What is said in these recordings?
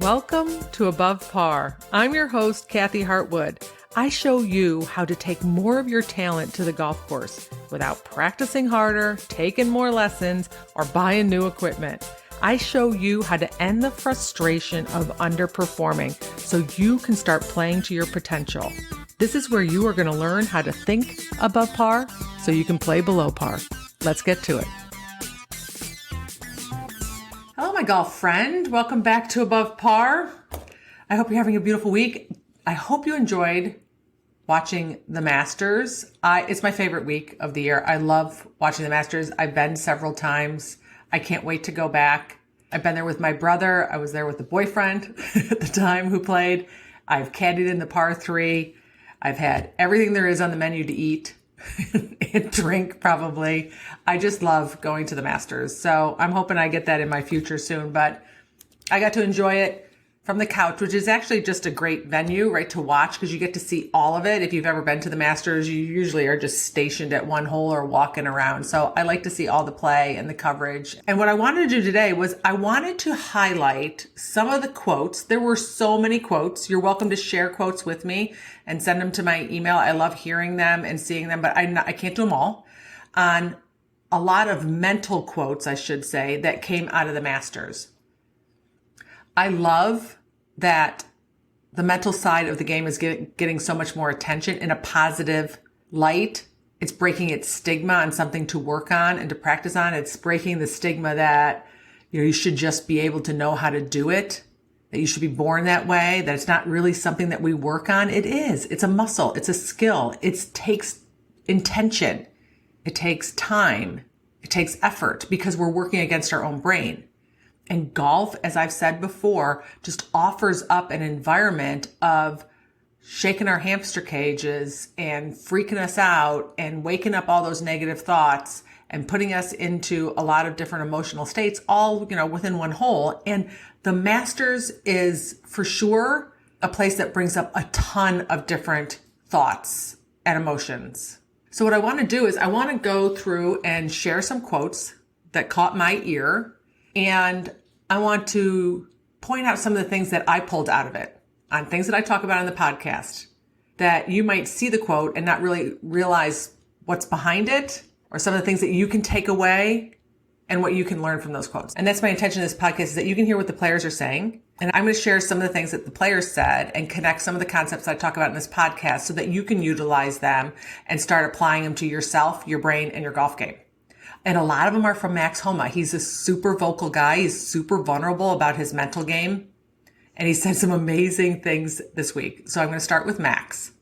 Welcome to Above Par. I'm your host, Kathy Hartwood. I show you how to take more of your talent to the golf course without practicing harder, taking more lessons, or buying new equipment. I show you how to end the frustration of underperforming so you can start playing to your potential. This is where you are going to learn how to think above par so you can play below par. Let's get to it. Hello, my golf friend. Welcome back to Above Par. I hope you're having a beautiful week. I hope you enjoyed watching the Masters. It's my favorite week of the year. I love watching the Masters. I've been several times. I can't wait to go back. I've been there with my brother. I was there with the boyfriend at the time who played. I've caddied in the par 3. I've had everything there is on the menu to eat and drink, probably. I just love going to the Masters. So I'm hoping I get that in my future soon. But I got to enjoy it from the couch, which is actually just a great venue, right, to watch because you get to see all of it. If you've ever been to the Masters, you usually are just stationed at one hole or walking around. So I like to see all the play and the coverage. And what I wanted to do today was I wanted to highlight some of the quotes. There were so many quotes. You're welcome to share quotes with me and send them to my email. I love hearing them and seeing them, but I can't do them all. On a lot of mental quotes, I should say, that came out of the Masters. I love that the mental side of the game is getting so much more attention in a positive light. It's breaking its stigma on something to work on and to practice on. It's breaking the stigma that you should just be able to know how to do it, that you should be born that way, that it's not really something that we work on. It is. It's a muscle. It's a skill. It takes intention. It takes time. It takes effort because we're working against our own brain. And golf, as I've said before, just offers up an environment of shaking our hamster cages and freaking us out and waking up all those negative thoughts and putting us into a lot of different emotional states, all, within one hole. And the Masters is for sure a place that brings up a ton of different thoughts and emotions. So what I want to do is I want to go through and share some quotes that caught my ear. And I want to point out some of the things that I pulled out of it on things that I talk about on the podcast that you might see the quote and not really realize what's behind it or some of the things that you can take away and what you can learn from those quotes. And that's my intention of this podcast is that you can hear what the players are saying. And I'm going to share some of the things that the players said and connect some of the concepts I talk about in this podcast so that you can utilize them and start applying them to yourself, your brain, and your golf game. And a lot of them are from Max Homa. He's a super vocal guy. He's super vulnerable about his mental game. And he said some amazing things this week. So I'm going to start with Max.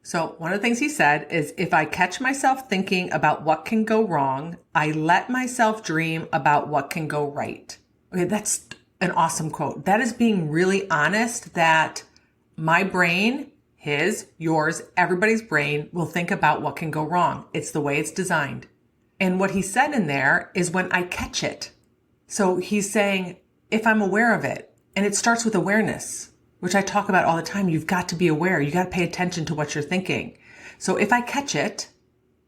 So one of the things he said is, if I catch myself thinking about what can go wrong, I let myself dream about what can go right. Okay, that's an awesome quote. That is being really honest that my brain, his, yours, everybody's brain will think about what can go wrong. It's the way it's designed. And what he said in there is when I catch it. So he's saying, if I'm aware of it, and it starts with awareness, which I talk about all the time. You've got to be aware. You got to pay attention to what you're thinking. So if I catch it,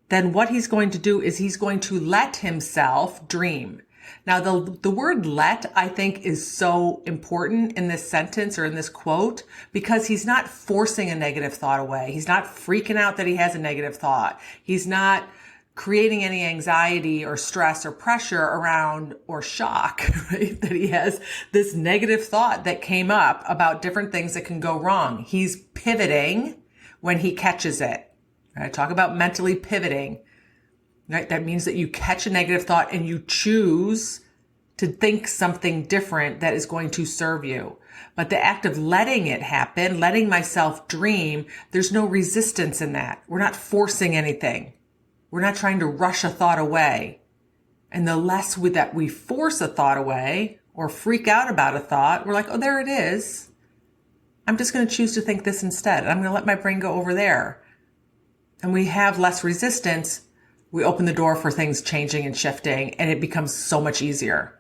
then what he's going to do is he's going to let himself dream. Now, the word let, I think, is so important in this sentence or in this quote because he's not forcing a negative thought away. He's not freaking out that he has a negative thought. He's not creating any anxiety or stress or pressure around or shock, right? That he has this negative thought that came up about different things that can go wrong. He's pivoting when he catches it. Right? Talk about mentally pivoting, right? That means that you catch a negative thought and you choose to think something different that is going to serve you. But the act of letting it happen, letting myself dream, there's no resistance in that. We're not forcing anything. We're not trying to rush a thought away. And the less that we force a thought away or freak out about a thought, we're like, oh, there it is. I'm just going to choose to think this instead. I'm going to let my brain go over there. And we have less resistance. We open the door for things changing and shifting, and it becomes so much easier.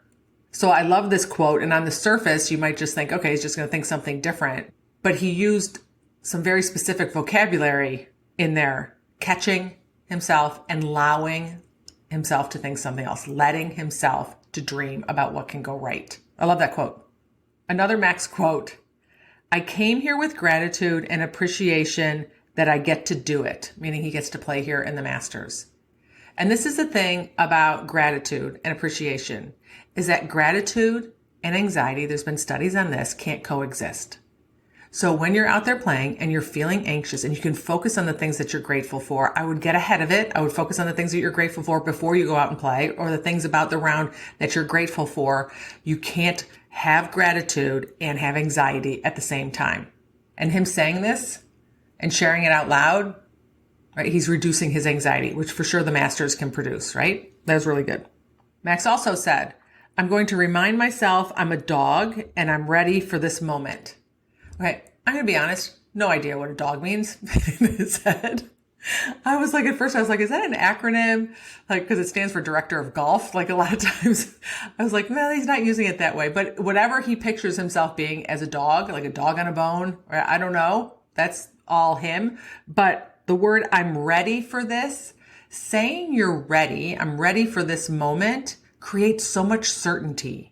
So I love this quote. And on the surface, you might just think, okay, he's just going to think something different. But he used some very specific vocabulary in there, catching himself and allowing himself to think something else, letting himself to dream about what can go right. I love that quote. Another Max quote, I came here with gratitude and appreciation that I get to do it, meaning he gets to play here in the Masters. And this is the thing about gratitude and appreciation, is that gratitude and anxiety, there's been studies on this, can't coexist. So when you're out there playing and you're feeling anxious and you can focus on the things that you're grateful for, I would get ahead of it. I would focus on the things that you're grateful for before you go out and play, or the things about the round that you're grateful for. You can't have gratitude and have anxiety at the same time. And him saying this and sharing it out loud, right? He's reducing his anxiety, which for sure the Masters can produce, right? That was really good. Max also said, I'm going to remind myself I'm a dog and I'm ready for this moment. Okay, I'm going to be honest, no idea what a dog means in his head. I was like, at first I was like, is that an acronym? Like, because it stands for director of golf. Like a lot of times I was like, no, he's not using it that way. But whatever he pictures himself being as a dog, like a dog on a bone, or I don't know, that's all him. But the word I'm ready for this, saying you're ready, I'm ready for this moment, creates so much certainty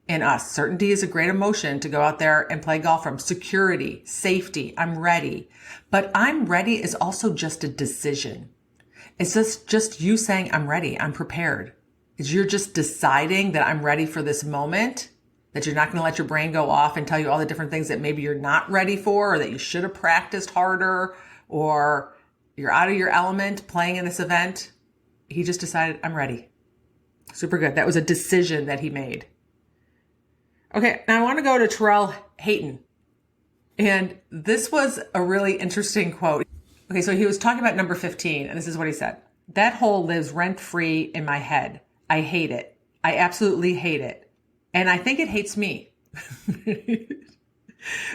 in us. Certainty is a great emotion to go out there and play golf from. Security, safety, I'm ready. But I'm ready is also just a decision. It's just you saying, I'm ready, I'm prepared. You're just deciding that I'm ready for this moment, that you're not going to let your brain go off and tell you all the different things that maybe you're not ready for, or that you should have practiced harder, or you're out of your element playing in this event. He just decided, I'm ready. Super good. That was a decision that he made. Okay, now I want to go to Tyrell Hatton. And this was a really interesting quote. Okay, so he was talking about number 15, and this is what he said. That hole lives rent-free in my head. I hate it. I absolutely hate it. And I think it hates me.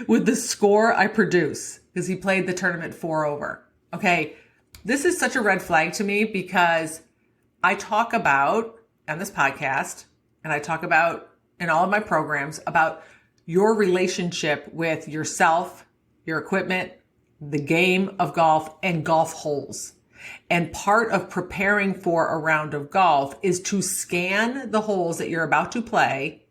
With the score I produce, because he played the tournament 4 over. Okay, this is such a red flag to me, because I talk about on this podcast, and I talk about in all of my programs about your relationship with yourself, your equipment, the game of golf, and golf holes. And part of preparing for a round of golf is to scan the holes that you're about to play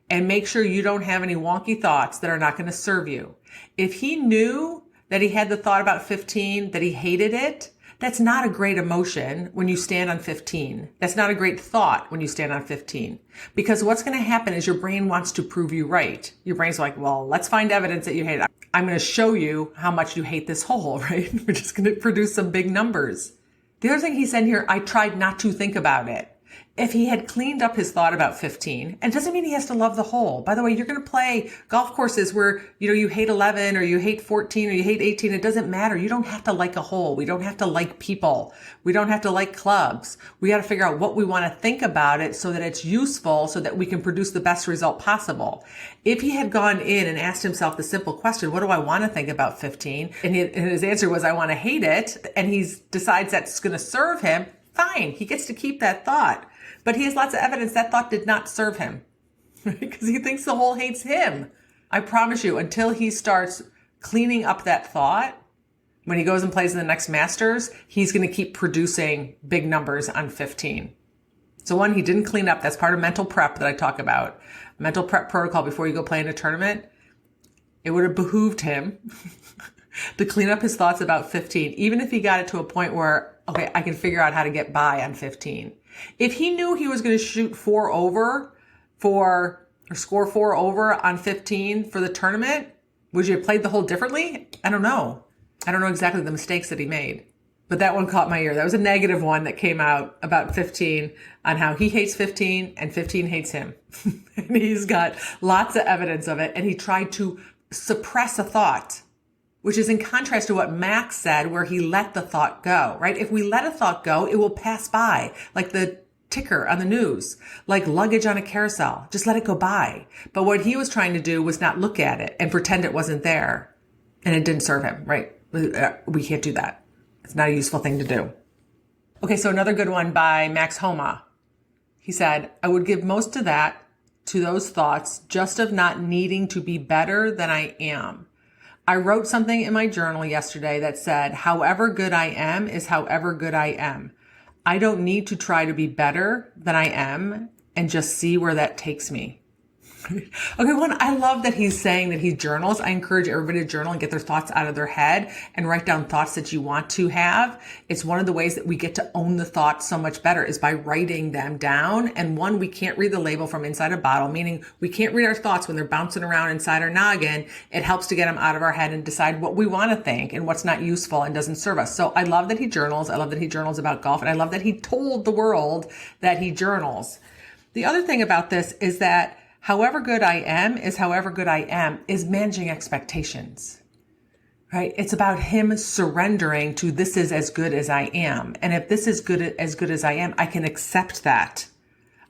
and make sure you don't have any wonky thoughts that are not going to serve you. If he knew that he had the thought about 15, that he hated it, that's not a great emotion when you stand on 15. That's not a great thought when you stand on 15. Because what's going to happen is your brain wants to prove you right. Your brain's like, well, let's find evidence that you hate it. I'm going to show you how much you hate this hole, right? We're just going to produce some big numbers. The other thing he said here, I tried not to think about it. If he had cleaned up his thought about 15, and it doesn't mean he has to love the hole. By the way, you're going to play golf courses where, you hate 11 or you hate 14 or you hate 18. It doesn't matter. You don't have to like a hole. We don't have to like people. We don't have to like clubs. We got to figure out what we want to think about it so that it's useful, so that we can produce the best result possible. If he had gone in and asked himself the simple question, what do I want to think about 15? And his answer was, I want to hate it. And he decides that's going to serve him. Fine. He gets to keep that thought. But he has lots of evidence that thought did not serve him, because he thinks the hole hates him. I promise you, until he starts cleaning up that thought, when he goes and plays in the next Masters, he's going to keep producing big numbers on 15. So one, he didn't clean up. That's part of mental prep that I talk about. Mental prep protocol before you go play in a tournament. It would have behooved him to clean up his thoughts about 15, even if he got it to a point where, okay, I can figure out how to get by on 15. If he knew he was going to shoot 4 over or score 4 over on 15 for the tournament, would you have played the hole differently? I don't know. I don't know exactly the mistakes that he made, but that one caught my ear. That was a negative one that came out about 15 on how he hates 15 and 15 hates him. And he's got lots of evidence of it. And he tried to suppress a thought, which is in contrast to what Max said, where he let the thought go, right? If we let a thought go, it will pass by, like the ticker on the news, like luggage on a carousel. Just let it go by. But what he was trying to do was not look at it and pretend it wasn't there. And it didn't serve him, right? We can't do that. It's not a useful thing to do. Okay, so another good one by Max Homa. He said, I would give most of that to those thoughts just of not needing to be better than I am. I wrote something in my journal yesterday that said, however good I am is however good I am. I don't need to try to be better than I am and just see where that takes me. Okay, one, I love that he's saying that he journals. I encourage everybody to journal and get their thoughts out of their head and write down thoughts that you want to have. It's one of the ways that we get to own the thoughts so much better is by writing them down. And one, we can't read the label from inside a bottle, meaning we can't read our thoughts when they're bouncing around inside our noggin. It helps to get them out of our head and decide what we want to think and what's not useful and doesn't serve us. So I love that he journals. I love that he journals about golf. And I love that he told the world that he journals. The other thing about this is that however good I am is managing expectations, right? It's about him surrendering to this is as good as I am. And if this is as good as I am, I can accept that.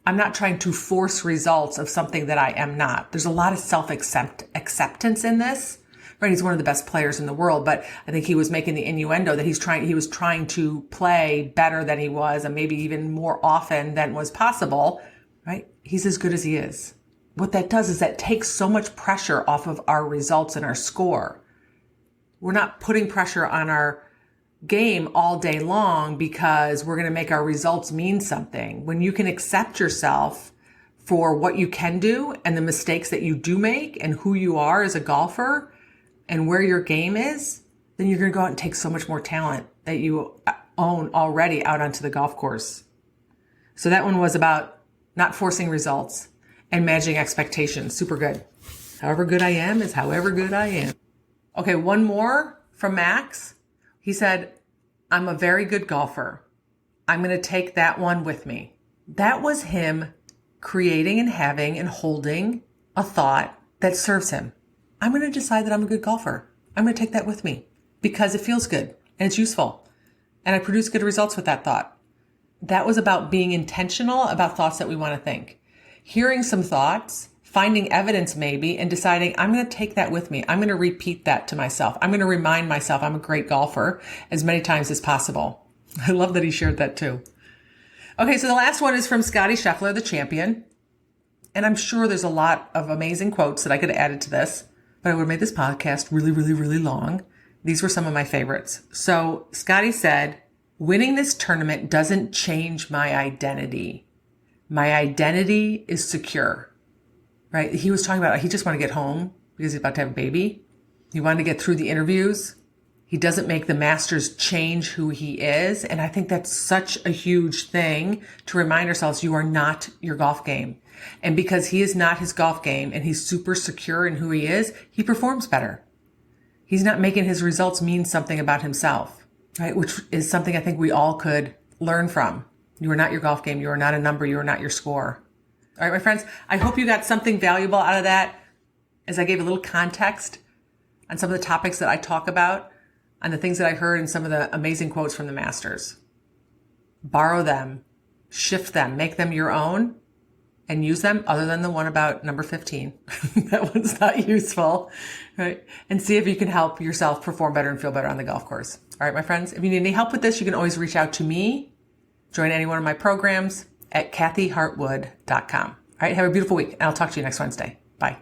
I'm not trying to force results of something that I am not. There's a lot of self-acceptance in this, right? He's one of the best players in the world, but I think he was making the innuendo that he was trying to play better than he was and maybe even more often than was possible, right? He's as good as he is. What that does is that takes so much pressure off of our results and our score. We're not putting pressure on our game all day long because we're going to make our results mean something. When you can accept yourself for what you can do and the mistakes that you do make and who you are as a golfer and where your game is, then you're going to go out and take so much more talent that you own already out onto the golf course. So that one was about not forcing results and managing expectations. Super good. However good I am is however good I am. Okay, one more from Max. He said, I'm a very good golfer. I'm going to take that one with me. That was him creating and having and holding a thought that serves him. I'm going to decide that I'm a good golfer. I'm going to take that with me because it feels good and it's useful. And I produce good results with that thought. That was about being intentional about thoughts that we want to think. Hearing some thoughts, finding evidence maybe, and deciding I'm going to take that with me. I'm going to repeat that to myself. I'm going to remind myself I'm a great golfer as many times as possible. I love that he shared that too. Okay, so the last one is from Scottie Scheffler, the champion. And I'm sure there's a lot of amazing quotes that I could have added to this, but I would have made this podcast really, really, really long. These were some of my favorites. So Scottie said, winning this tournament doesn't change my identity. My identity is secure, right? He was talking about, he just wanted to get home because he's about to have a baby. He wanted to get through the interviews. He doesn't make the Masters change who he is. And I think that's such a huge thing to remind ourselves, you are not your golf game. And because he is not his golf game and he's super secure in who he is, he performs better. He's not making his results mean something about himself, right? Which is something I think we all could learn from. You are not your golf game. You are not a number. You are not your score. All right, my friends, I hope you got something valuable out of that as I gave a little context on some of the topics that I talk about, on the things that I heard and some of the amazing quotes from the Masters. Borrow them, shift them, make them your own, and use them other than the one about number 15. That one's not useful, right? And see if you can help yourself perform better and feel better on the golf course. All right, my friends, if you need any help with this, you can always reach out to me. Join any one of my programs at kathyhartwood.com. All right, have a beautiful week, and I'll talk to you next Wednesday. Bye.